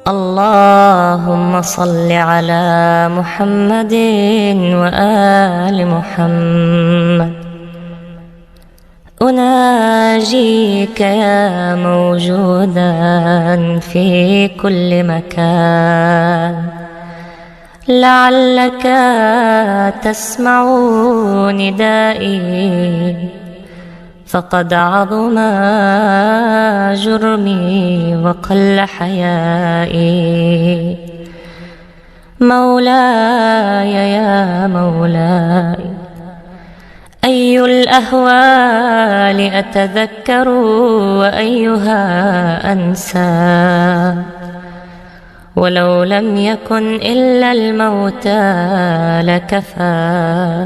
اللهم صل على محمد وآل محمد. أناجيك يا موجودا في كل مكان، لعلك تسمع ندائي، فقد عظم جرمي وقل حيائي. مولاي يا مولاي، أي الأهوال أتذكر وأيها أنسى، ولو لم يكن إلا الموتى لكفى.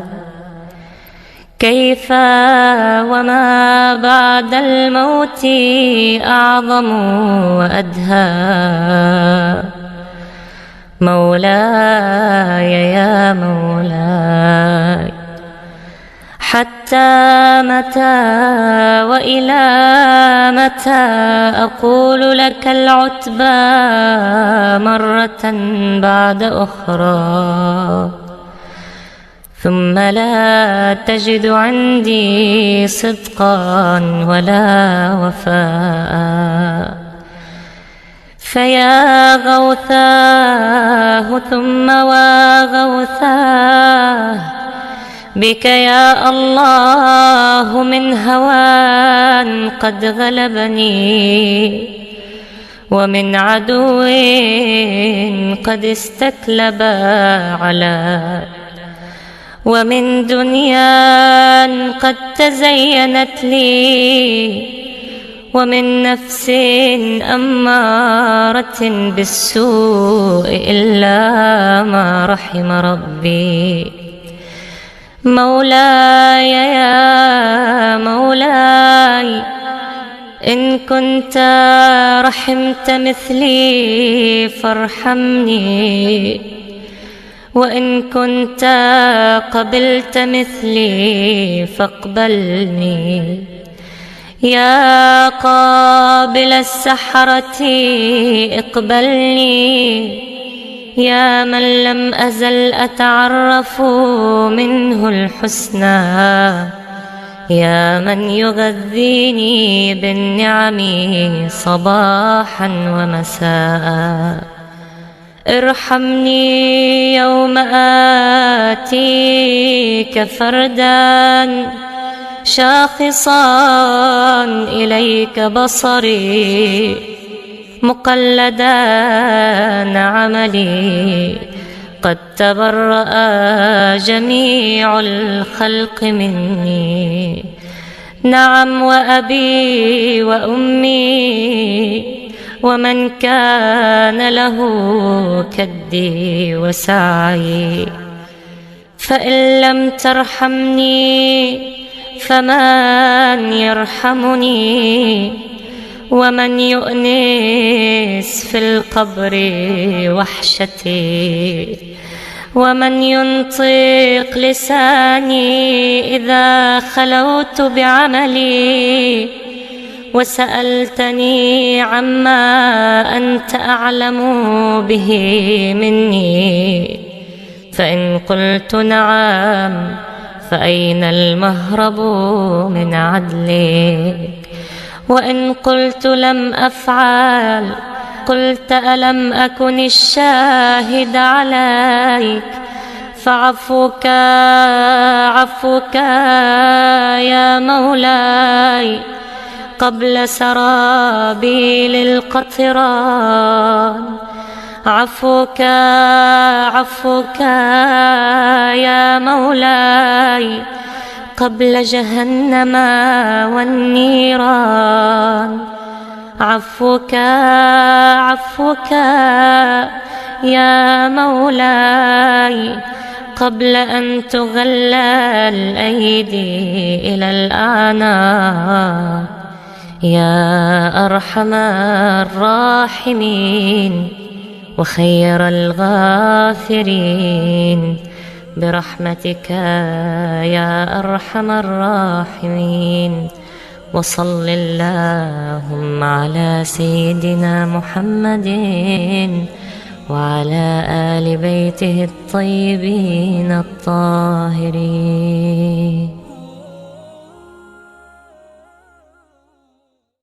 كيف وما بعد الموت أعظم وأدهى. مولاي يا مولاي، حتى متى وإلى متى أقول لك العتبى مرة بعد أخرى، ثم لا تجد عندي صدقا ولا وفاء. فيا غوثاه ثم وغوثاه، بك يا الله من هوان قد غلبني، ومن عدو قد استكلب علي، ومن دنيا قد تزينت لي، ومن نفس أمارة بالسوء إلا ما رحم ربي. مولاي يا مولاي، إن كنت رحمت مثلي فارحمني، وإن كنت قبلت مثلي فاقبلني. يا قابل السحرة اقبلني، يا من لم أزل أتعرف منه الحسنى، يا من يغذيني بالنعم صباحا ومساء. ارحمني يوم آتيك فردا شاخصا إليك بصري، مقلدا عملي، قد تبرأ جميع الخلق مني. نعم، وأبي وأمي ومن كان له كدي وسعي. فإن لم ترحمني فمن يرحمني، ومن يؤنس في القبر وحشتي، ومن ينطق لساني إذا خلوت بعملي، وسألتني عما أنت أعلم به مني. فإن قلت نعم فأين المهرب من عدلك؟ وإن قلت لم أفعل قلت ألم أكن الشاهد عليك؟ فعفوك عفوك يا مولاي قبل سرابيل القطران. عفوك عفوك يا مولاي قبل جهنم والنيران. عفوك عفوك يا مولاي قبل أن تغلى الأيدي إلى الأعناق. يا أرحم الراحمين وخير الغافرين برحمتك يا أرحم الراحمين. وصل اللهم على سيدنا محمد وعلى آل بيته الطيبين الطاهرين.